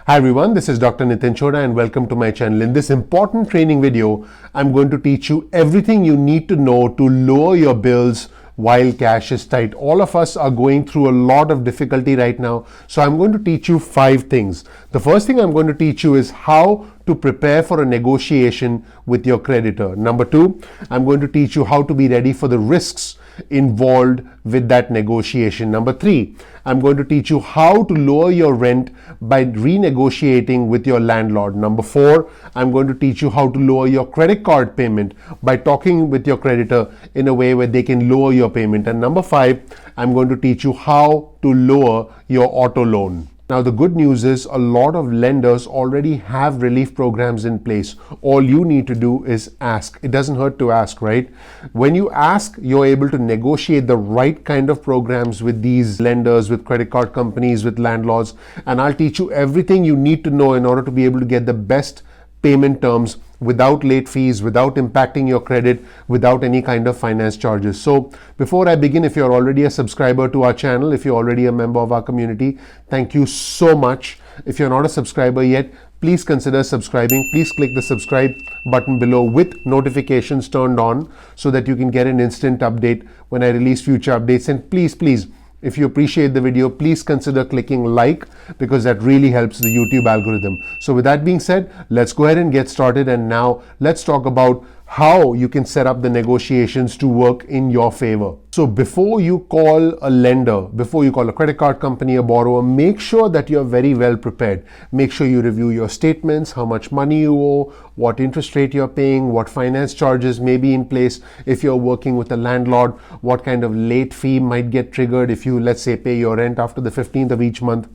Hi everyone, this is Dr. Nitin Chhoda and welcome to my channel. In this important training video, I'm going to teach you everything you need to know to lower your bills while cash is tight. All of us are going through a lot of difficulty right now. So I'm going to teach you 5 things. The first thing I'm going to teach you is how to prepare for a negotiation with your creditor. Number 2, I'm going to teach you how to be ready for the risks involved with that negotiation. Number 3, I'm going to teach you how to lower your rent by renegotiating with your landlord. Number 4, I'm going to teach you how to lower your credit card payment by talking with your creditor in a way where they can lower your payment. And number 5, I'm going to teach you how to lower your auto loan. Now, the good news is a lot of lenders already have relief programs in place. All you need to do is ask. It doesn't hurt to ask, right? When you ask, you're able to negotiate the right kind of programs with these lenders, with credit card companies, with landlords. And I'll teach you everything you need to know in order to be able to get the best payment terms without late fees, without impacting your credit, without any kind of finance charges. So before I begin, if you're already a subscriber to our channel, if you're already a member of our community, thank you so much. If you're not a subscriber yet, please consider subscribing. Please click the subscribe button below with notifications turned on so that you can get an instant update when I release future updates. And please, if you appreciate the video, please consider clicking like because that really helps the YouTube algorithm. So with that being said, let's go ahead and get started. And now let's talk about how you can set up the negotiations to work in your favor. So before you call a lender, before you call a credit card company, a borrower, make sure that you're very well prepared. Make sure you review your statements, how much money you owe, what interest rate you're paying, what finance charges may be in place. If you're working with a landlord, what kind of late fee might get triggered if you, let's say, pay your rent after the 15th of each month.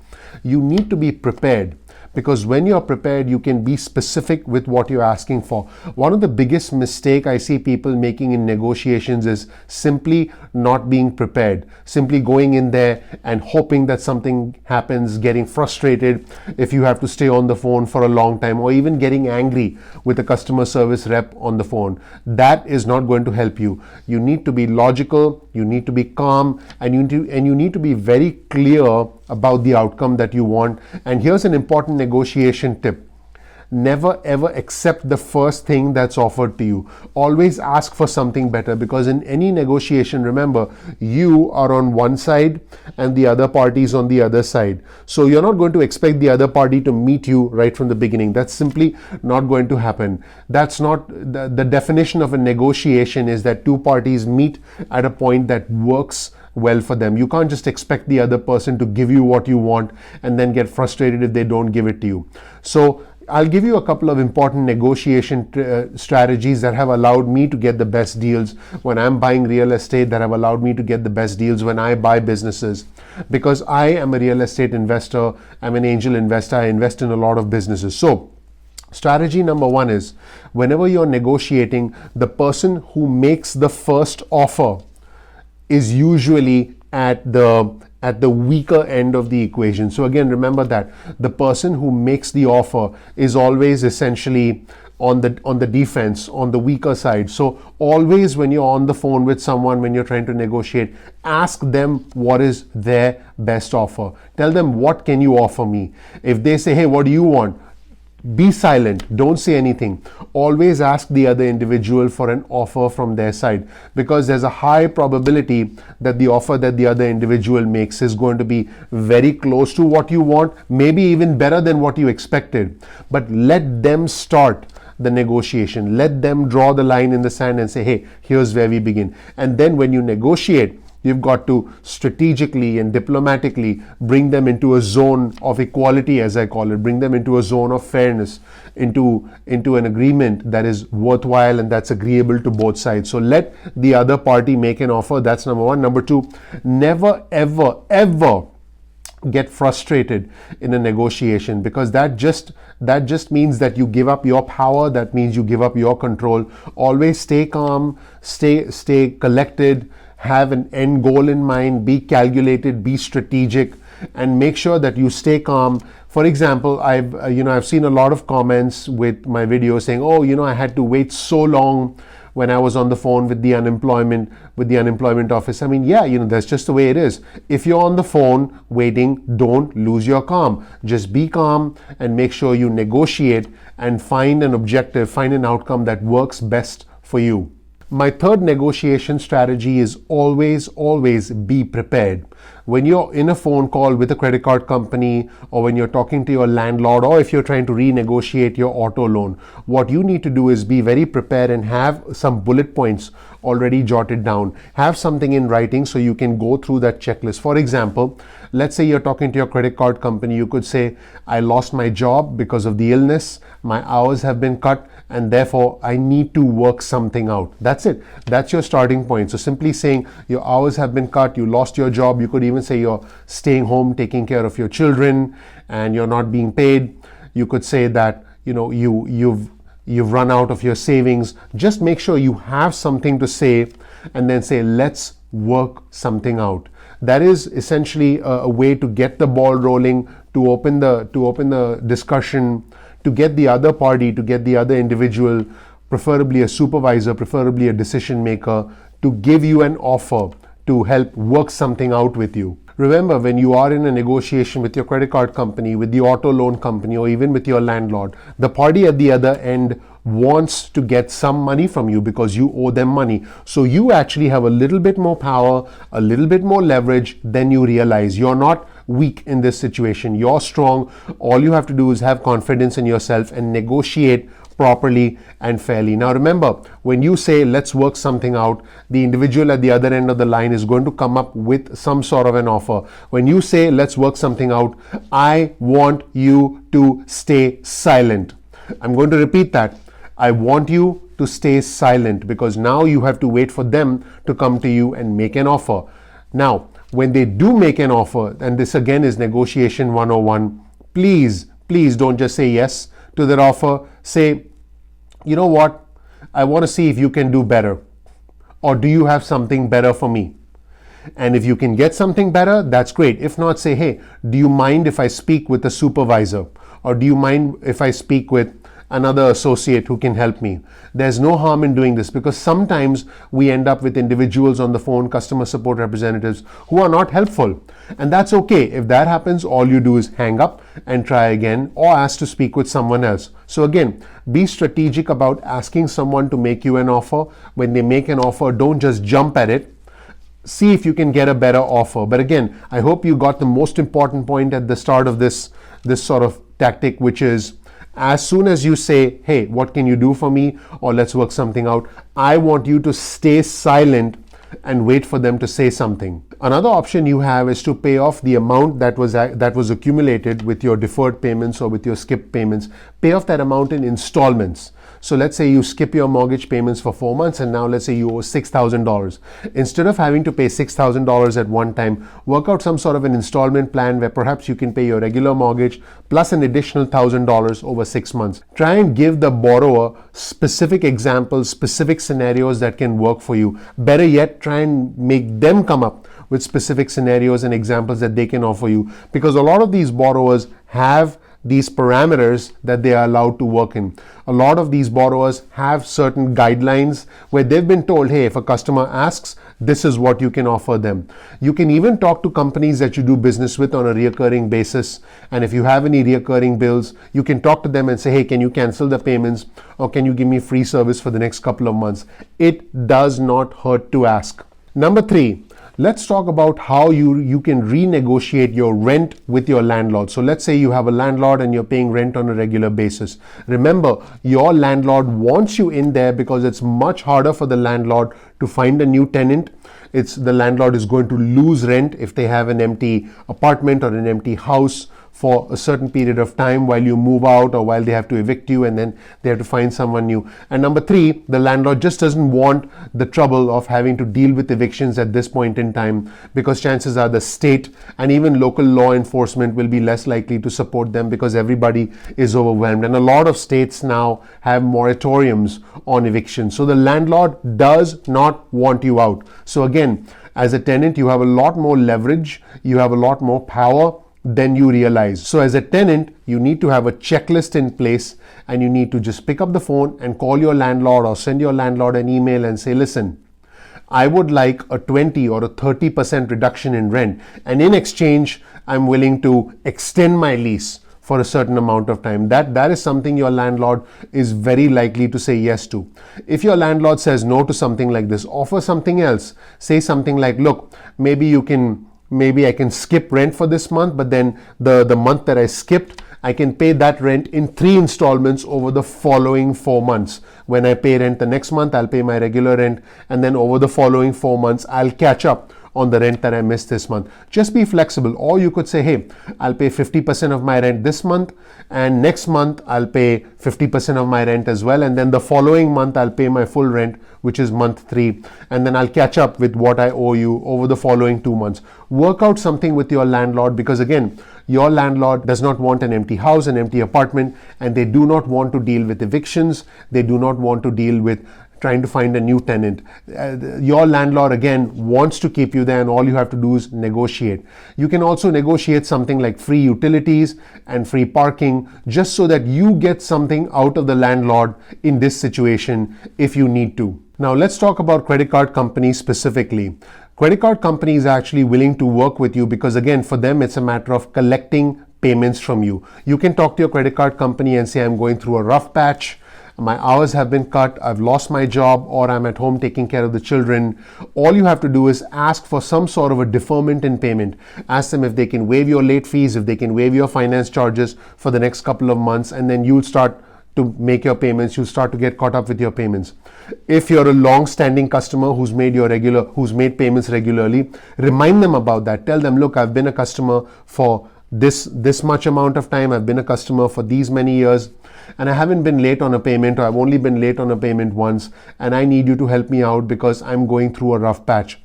You need to be prepared. Because when you're prepared, you can be specific with what you're asking for. One of the biggest mistakes I see people making in negotiations is simply not being prepared, simply going in there and hoping that something happens, getting frustrated if you have to stay on the phone for a long time, or even getting angry with a customer service rep on the phone. That is not going to help you. You need to be logical, you need to be calm, and you need to be very clear about the outcome that you want. And here's an important negotiation tip. Never ever accept the first thing that's offered to you. Always ask for something better, because in any negotiation, remember, you are on one side and the other party is on the other side. So you're not going to expect the other party to meet you right from the beginning. That's simply not going to happen. That's not the definition of a negotiation is that two parties meet at a point that works well for them. You can't just expect the other person to give you what you want and then get frustrated if they don't give it to you. So I'll give you a couple of important negotiation strategies that have allowed me to get the best deals when I'm buying real estate, that have allowed me to get the best deals when I buy businesses. Because I am a real estate investor, I'm an angel investor, I invest in a lot of businesses. So strategy number 1 is, whenever you're negotiating, the person who makes the first offer is usually at the weaker end of the equation. So again, remember that the person who makes the offer is always essentially on the defense, on the weaker side. So always when you're on the phone with someone, when you're trying to negotiate, ask them what is their best offer. Tell them, what can you offer me? If they say, hey, what do you want? Be silent, don't say anything. Always ask the other individual for an offer from their side, because there's a high probability that the offer that the other individual makes is going to be very close to what you want, maybe even better than what you expected. But let them start the negotiation. Let them draw the line in the sand and say, hey, here's where we begin. And then when you negotiate, you've got to strategically and diplomatically bring them into a zone of equality, as I call it, bring them into a zone of fairness, into an agreement that is worthwhile and that's agreeable to both sides. So let the other party make an offer. That's number 1. Number 2, never, ever get frustrated in a negotiation, because that just means that you give up your power. That means you give up your control. Always stay calm, stay collected, have an end goal in mind, be calculated, be strategic, and make sure that you stay calm. For example, I've seen a lot of comments with my video saying, oh, I had to wait so long when I was on the phone with the unemployment office. I mean, yeah, that's just the way it is. If you're on the phone waiting, don't lose your calm. Just be calm and make sure you negotiate and find an objective, find an outcome that works best for you. My third negotiation strategy is always be prepared. When you're in a phone call with a credit card company, or when you're talking to your landlord, or if you're trying to renegotiate your auto loan, what you need to do is be very prepared and have some bullet points already jotted down. Have something in writing so you can go through that checklist. For example, let's say you're talking to your credit card company. You could say, I lost my job because of the illness, my hours have been cut, and therefore I need to work something out. That's it. That's your starting point. So simply saying your hours have been cut, you lost your job. You could even say you're staying home taking care of your children and you're not being paid. You could say that you've run out of your savings. Just make sure you have something to say, and then say, let's work something out. That is essentially a way to get the ball rolling, to open the discussion, to get the other party, to get the other individual, preferably a supervisor, preferably a decision maker, to give you an offer to help work something out with you. Remember, when you are in a negotiation with your credit card company, with the auto loan company, or even with your landlord, the party at the other end wants to get some money from you because you owe them money. So you actually have a little bit more power, a little bit more leverage than you realize. You're not weak in this situation. You're strong. All you have to do is have confidence in yourself and negotiate properly and fairly. Now remember, when you say let's work something out, the individual at the other end of the line is going to come up with some sort of an offer. When you say let's work something out, I want you to stay silent. I'm going to repeat that. I want you to stay silent, because now you have to wait for them to come to you and make an offer. Now, when they do make an offer, and this again is negotiation 101, please don't just say yes to that offer. Say, you know what, I want to see if you can do better, or do you have something better for me? And if you can get something better, that's great. If not, say, hey, do you mind if I speak with a supervisor, or do you mind if I speak with another associate who can help me? There's no harm in doing this, because sometimes we end up with individuals on the phone, customer support representatives, who are not helpful. And that's okay. If that happens, all you do is hang up and try again, or ask to speak with someone else. So again, be strategic about asking someone to make you an offer. When they make an offer, don't just jump at it. See if you can get a better offer. But again, I hope you got the most important point at the start of this sort of tactic, which is, as soon as you say, hey, what can you do for me? Or let's work something out, I want you to stay silent and wait for them to say something. Another option you have is to pay off the amount that was accumulated with your deferred payments or with your skip payments. Pay off that amount in installments. So let's say you skip your mortgage payments for 4 months, and now let's say you owe $6,000. Instead of having to pay $6,000 at one time, work out some sort of an installment plan where perhaps you can pay your regular mortgage plus an additional $1,000 over 6 months. Try and give the borrower specific examples, specific scenarios that can work for you. Better yet, try and make them come up with specific scenarios and examples that they can offer you, because a lot of these borrowers have these parameters that they are allowed to work in. A lot of these borrowers have certain guidelines where they've been told, hey, if a customer asks, this is what you can offer them. You can even talk to companies that you do business with on a recurring basis, and if you have any recurring bills, you can talk to them and say, hey, can you cancel the payments, or can you give me free service for the next couple of months? It does not hurt to ask. Number 3, let's talk about how you can renegotiate your rent with your landlord. So let's say you have a landlord and you're paying rent on a regular basis. Remember, your landlord wants you in there because it's much harder for the landlord to find a new tenant. The landlord is going to lose rent if they have an empty apartment or an empty house for a certain period of time while you move out, or while they have to evict you and then they have to find someone new. And number 3, the landlord just doesn't want the trouble of having to deal with evictions at this point in time, because chances are the state and even local law enforcement will be less likely to support them because everybody is overwhelmed. And a lot of states now have moratoriums on eviction. So the landlord does not want you out. So again, as a tenant, you have a lot more leverage, you have a lot more power, then you realize. So as a tenant, you need to have a checklist in place, and you need to just pick up the phone and call your landlord or send your landlord an email and say, listen, I would like a 20 or a 30% reduction in rent, and in exchange, I'm willing to extend my lease for a certain amount of time. That is something your landlord is very likely to say yes to. If your landlord says no to something like this, offer something else. Say something like, look, maybe I can skip rent for this month, but then the month that I skipped, I can pay that rent in 3 installments over the following 4 months. When I pay rent the next month, I'll pay my regular rent, and then over the following 4 months, I'll catch up on the rent that I missed this month. Just be flexible. Or you could say, hey, I'll pay 50% of my rent this month, and next month I'll pay 50% of my rent as well, and then the following month I'll pay my full rent, which is month 3, and then I'll catch up with what I owe you over the following 2 months. Work out something with your landlord, because again, your landlord does not want an empty house, an empty apartment, and they do not want to deal with evictions. They do not want to deal with trying to find a new tenant. Your landlord again wants to keep you there, and all you have to do is negotiate. You can also negotiate something like free utilities and free parking, just so that you get something out of the landlord in this situation if you need to. Now let's talk about credit card companies specifically. Credit card companies are actually willing to work with you because again, for them it's a matter of collecting payments from you. You can talk to your credit card company and say, I'm going through a rough patch, my hours have been cut, I've lost my job, or I'm at home taking care of the children. All you have to do is ask for some sort of a deferment in payment. Ask them if they can waive your late fees, if they can waive your finance charges for the next couple of months, and then you'll start to make your payments. You'll start to get caught up with your payments. If you're a long-standing customer who's made payments regularly, remind them about that. Tell them, look, I've been a customer for this much amount of time. I've been a customer for these many years, and I haven't been late on a payment, or I've only been late on a payment once, and I need you to help me out because I'm going through a rough patch.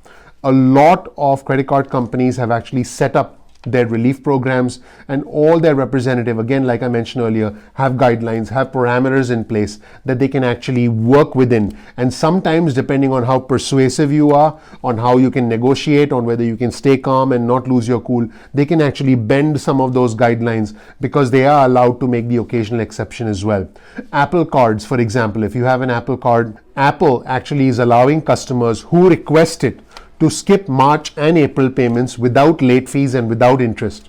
A lot of credit card companies have actually set up their relief programs, and all their representative, again, like I mentioned earlier, have guidelines, have parameters in place that they can actually work within. And sometimes, depending on how persuasive you are, on how you can negotiate, on whether you can stay calm and not lose your cool, they can actually bend some of those guidelines because they are allowed to make the occasional exception as well. Apple cards, for example, if you have an Apple card, Apple actually is allowing customers who request it to skip March and April payments without late fees and without interest.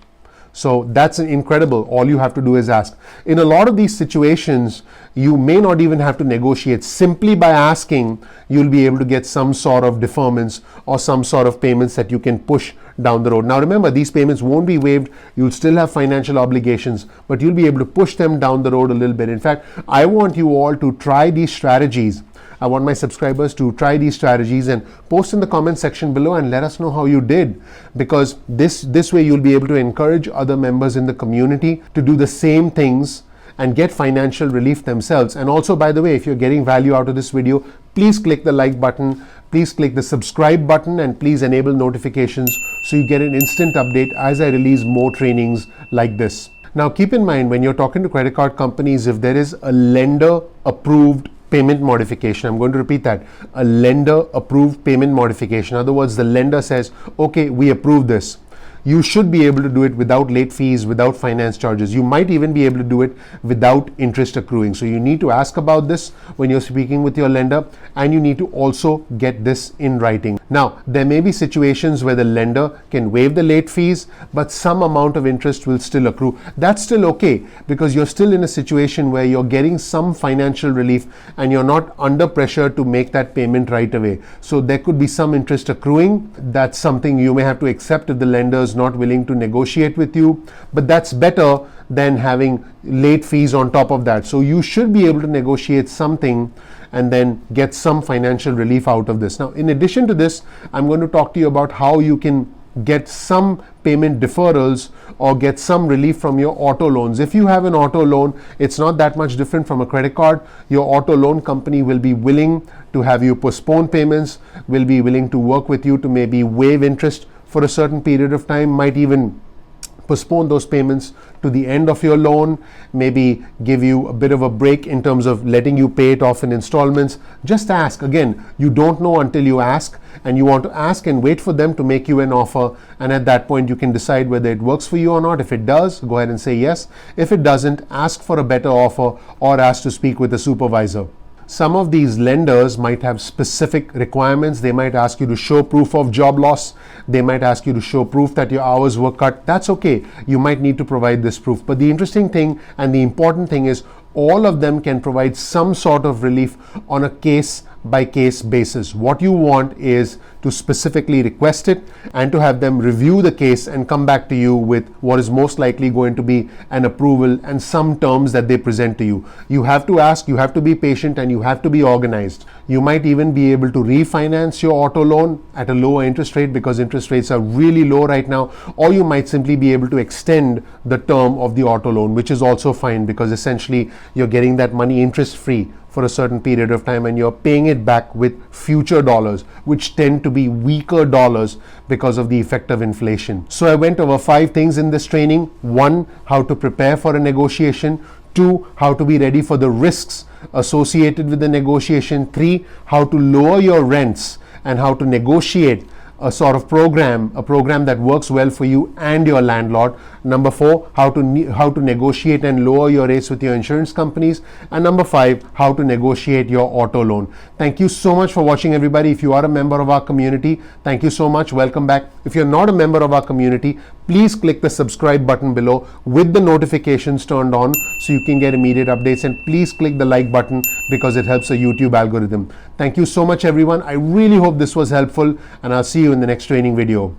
So that's incredible. All you have to do is ask. In a lot of these situations, you may not even have to negotiate. Simply by asking, you'll be able to get some sort of deferments or some sort of payments that you can push down the road. Now remember, these payments won't be waived. You'll still have financial obligations, but you'll be able to push them down the road a little bit. In fact, I want you all to try these strategies. I want my subscribers to try these strategies and post in the comment section below and let us know how you did, because this way you'll be able to encourage other members in the community to do the same things and get financial relief themselves. And also, by the way, if you're getting value out of this video, please click the like button, please click the subscribe button, and please enable notifications so you get an instant update as I release more trainings like this. Now keep in mind, when you're talking to credit card companies, if there is a lender approved payment modification, I'm going to repeat that, a lender approved payment modification. In other words, the lender says, okay, we approve this. You should be able to do it without late fees, without finance charges. You might even be able to do it without interest accruing. So you need to ask about this when you're speaking with your lender, and you need to also get this in writing. Now, there may be situations where the lender can waive the late fees, but some amount of interest will still accrue. That's still okay, because you're still in a situation where you're getting some financial relief and you're not under pressure to make that payment right away. So there could be some interest accruing. That's something you may have to accept if the lender is not willing to negotiate with you, but that's better than having late fees on top of that. So you should be able to negotiate something and then get some financial relief out of this. Now, in addition to this, I'm going to talk to you about how you can get some payment deferrals or get some relief from your auto loans. If you have an auto loan, it's not that much different from a credit card. Your auto loan company will be willing to have you postpone payments, will be willing to work with you to maybe waive interest for a certain period of time, might even postpone those payments to the end of your loan, maybe give you a bit of a break in terms of letting you pay it off in installments. Just ask. Again, you don't know until you ask, and you want to ask and wait for them to make you an offer, and at that point you can decide whether it works for you or not. If it does, go ahead and say yes. If it doesn't, ask for a better offer or ask to speak with a supervisor. Some of these lenders might have specific requirements. They might ask you to show proof of job loss. They might ask you to show proof that your hours were cut. That's okay. You might need to provide this proof. But the interesting thing and the important thing is all of them can provide some sort of relief on a case-by-case basis. What you want is to specifically request it and to have them review the case and come back to you with what is most likely going to be an approval and some terms that they present to you. You have to ask, you have to be patient, and you have to be organized. You might even be able to refinance your auto loan at a lower interest rate because interest rates are really low right now, or you might simply be able to extend the term of the auto loan, which is also fine because essentially you're getting that money interest free for a certain period of time and you're paying it back with future dollars, which tend to be weaker dollars because of the effect of inflation. So I went over 5 things in this training. 1, how to prepare for a negotiation. 2, how to be ready for the risks associated with the negotiation. 3, how to lower your rents and how to negotiate a sort of program that works well for you and your landlord. Number 4, how to negotiate and lower your rates with your insurance companies. And number 5, how to negotiate your auto loan. Thank you so much for watching, everybody. If you are a member of our community, thank you so much. Welcome back. If you're not a member of our community, please click the subscribe button below with the notifications turned on so you can get immediate updates, and please click the like button because it helps the YouTube algorithm. Thank you so much, everyone. I really hope this was helpful, and I'll see you in the next training video.